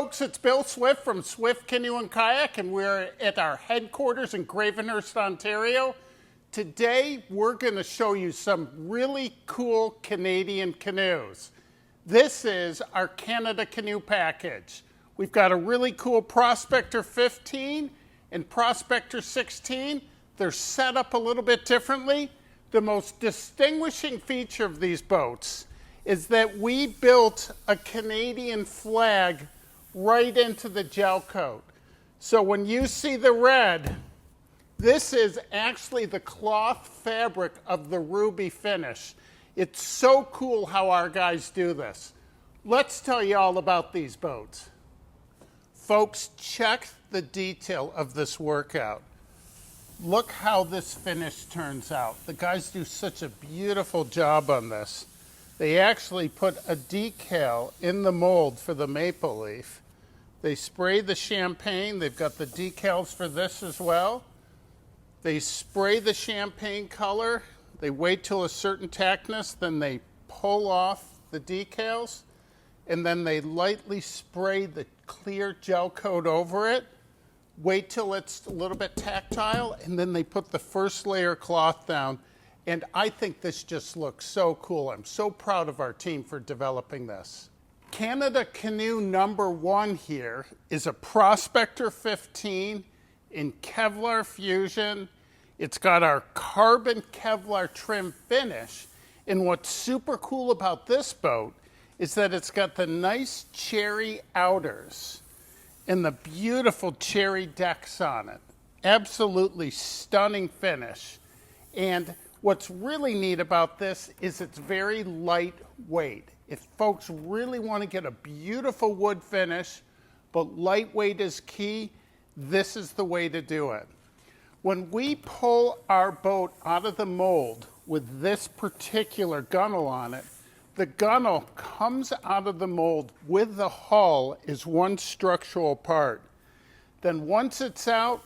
folks, it's Bill Swift from Swift Canoe and Kayak, and we're at our headquarters in Gravenhurst, Ontario. Today, we're going to show you some really cool Canadian canoes. This is our Canada canoe package. We've got a really cool Prospector 15 and Prospector 16. They're set up a little bit differently. The most distinguishing feature of these boats is that we built a Canadian flag right into the gel coat. So when you see the red, this is actually the cloth fabric of the ruby finish. It's so cool how our guys do this. Let's tell you all about these boats. Folks, check the detail of this workout. Look how this finish turns out. The guys do such a beautiful job on this. They actually put a decal in the mold for the maple leaf. They spray the champagne. They've got the decals for this as well. They spray the champagne color. They wait till a certain tackness, then they pull off the decals, and then they lightly spray the clear gel coat over it. Wait till it's a little bit tactile, and then they put the first layer cloth down. And I think this just looks so cool. I'm so proud of our team for developing this. Canada Canoe #1 here is a Prospector 15 in Kevlar Fusion. It's got our carbon Kevlar trim finish. And what's super cool about this boat is that it's got the nice cherry outers and the beautiful cherry decks on it. Absolutely stunning finish. And what's really neat about this is it's very lightweight. If folks really want to get a beautiful wood finish, but lightweight is key, this is the way to do it. When we pull our boat out of the mold with this particular gunnel on it, the gunnel comes out of the mold with the hull as one structural part. Then once it's out,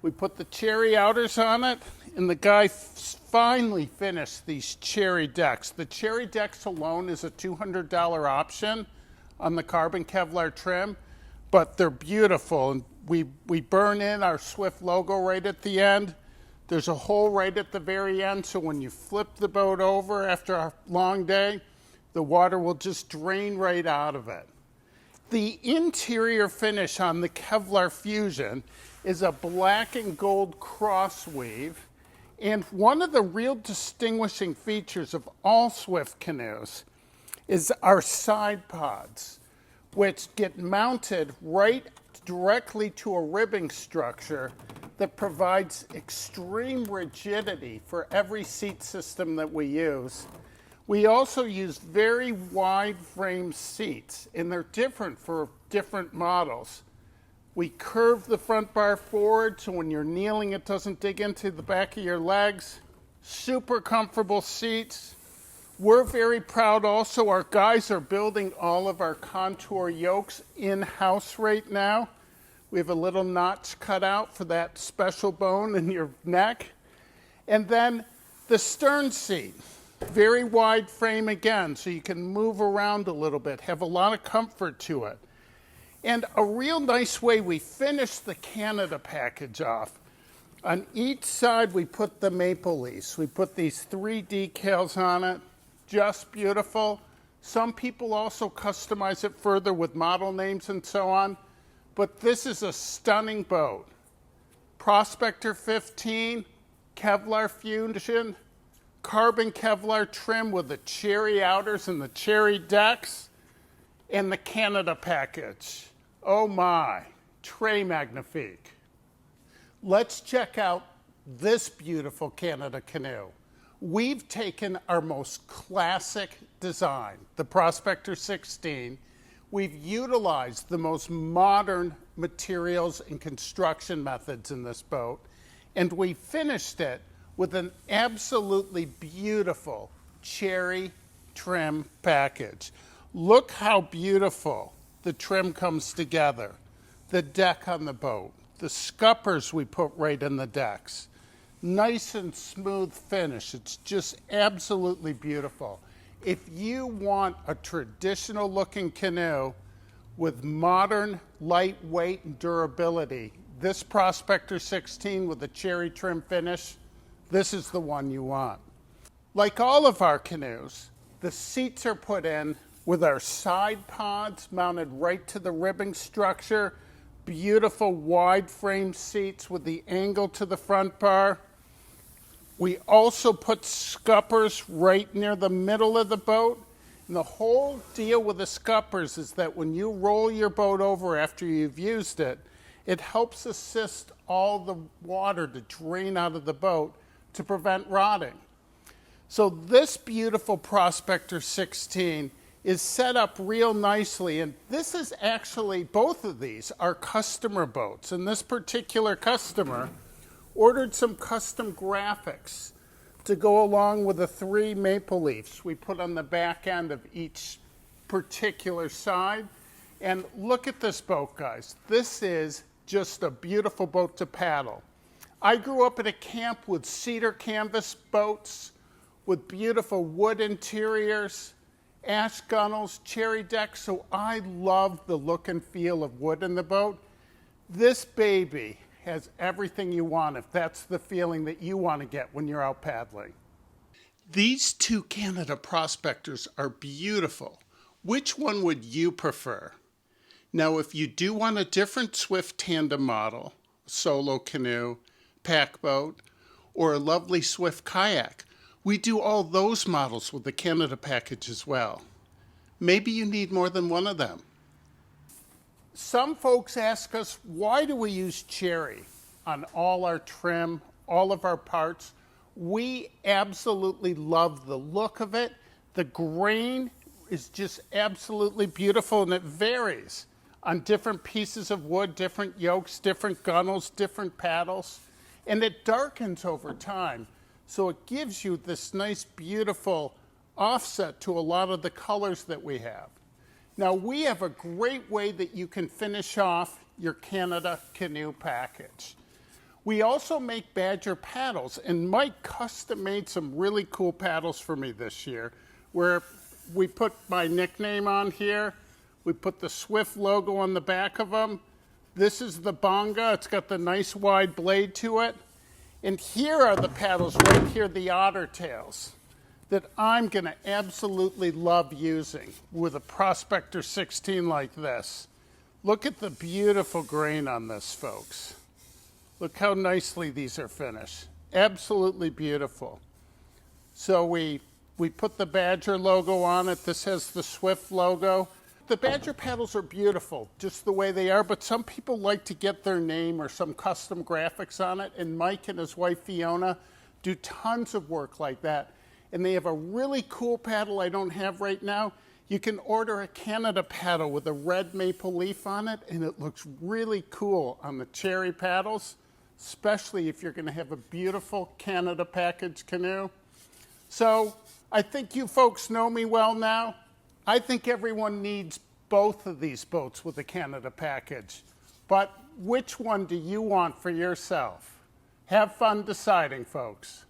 we put the cherry outers on it, and the guy finally finished these cherry decks. The cherry decks alone is a $200 option on the carbon Kevlar trim, but they're beautiful. And we burn in our Swift logo right at the end. There's a hole right at the very end, so when you flip the boat over after a long day, the water will just drain right out of it. The interior finish on the Kevlar Fusion is a black and gold cross weave. And one of the real distinguishing features of all Swift canoes is our side pods, which get mounted right directly to a ribbing structure that provides extreme rigidity for every seat system that we use. We also use very wide frame seats, and they're different for different models. We curve the front bar forward so when you're kneeling it doesn't dig into the back of your legs. Super comfortable seats. We're very proud also, our guys are building all of our contour yokes in-house right now. We have a little notch cut out for that special bone in your neck. And then the stern seat. Very wide frame again, so you can move around a little bit, have a lot of comfort to it. And a real nice way we finish the Canada package off. On each side, we put the maple leaves. We put these 3 decals on it, just beautiful. Some people also customize it further with model names and so on, but this is a stunning boat. Prospector 15, Kevlar Fusion, carbon Kevlar trim with the cherry outers and the cherry decks, and the Canada package. Oh my, très magnifique. Let's check out this beautiful Canada canoe. We've taken our most classic design, the Prospector 16. We've utilized the most modern materials and construction methods in this boat, and we finished it with an absolutely beautiful cherry trim package. Look how beautiful the trim comes together. The deck on the boat, the scuppers we put right in the decks. Nice and smooth finish. It's just absolutely beautiful. If you want a traditional looking canoe with modern lightweight and durability. This Prospector 16 with a cherry trim finish, this is the one you want. Like all of our canoes, the seats are put in with our side pods mounted right to the ribbing structure, beautiful wide frame seats with the angle to the front bar. We also put scuppers right near the middle of the boat. And the whole deal with the scuppers is that when you roll your boat over after you've used it, it helps assist all the water to drain out of the boat to prevent rotting. So this beautiful Prospector 16 is set up real nicely, and this is actually, both of these are customer boats. And this particular customer ordered some custom graphics to go along with the 3 maple leaves we put on the back end of each particular side. And look at this boat, guys. This is just a beautiful boat to paddle. I grew up at a camp with cedar canvas boats with beautiful wood interiors, ash gunnels, cherry decks, so I love the look and feel of wood in the boat. This baby has everything you want if that's the feeling that you want to get when you're out paddling. These 2 Canada Prospectors are beautiful. Which one would you prefer? Now, if you do want a different Swift tandem model, solo canoe, pack boat, or a lovely Swift kayak, we do all those models with the Canada package as well. Maybe you need more than one of them. Some folks ask us, why do we use cherry on all our trim, all of our parts? We absolutely love the look of it. The grain is just absolutely beautiful, and it varies on different pieces of wood, different yokes, different gunnels, different paddles, and it darkens over time. So it gives you this nice, beautiful offset to a lot of the colors that we have. Now, we have a great way that you can finish off your Canada canoe package. We also make Badger paddles, and Mike custom made some really cool paddles for me this year, where we put my nickname on here. We put the Swift logo on the back of them. This is the bonga. It's got the nice wide blade to it. And here are the paddles right here, the otter tails, that I'm going to absolutely love using with a Prospector 16 like this. Look at the beautiful grain on this, folks. Look how nicely these are finished. Absolutely beautiful. So we put the Badger logo on it. This has the Swift logo. The Badger paddles are beautiful, just the way they are, but some people like to get their name or some custom graphics on it, and Mike and his wife Fiona do tons of work like that. And they have a really cool paddle I don't have right now. You can order a Canada paddle with a red maple leaf on it, and it looks really cool on the cherry paddles, especially if you're going to have a beautiful Canada package canoe. So I think you folks know me well now. I think everyone needs both of these boats with the Canada package. But which one do you want for yourself? Have fun deciding, folks.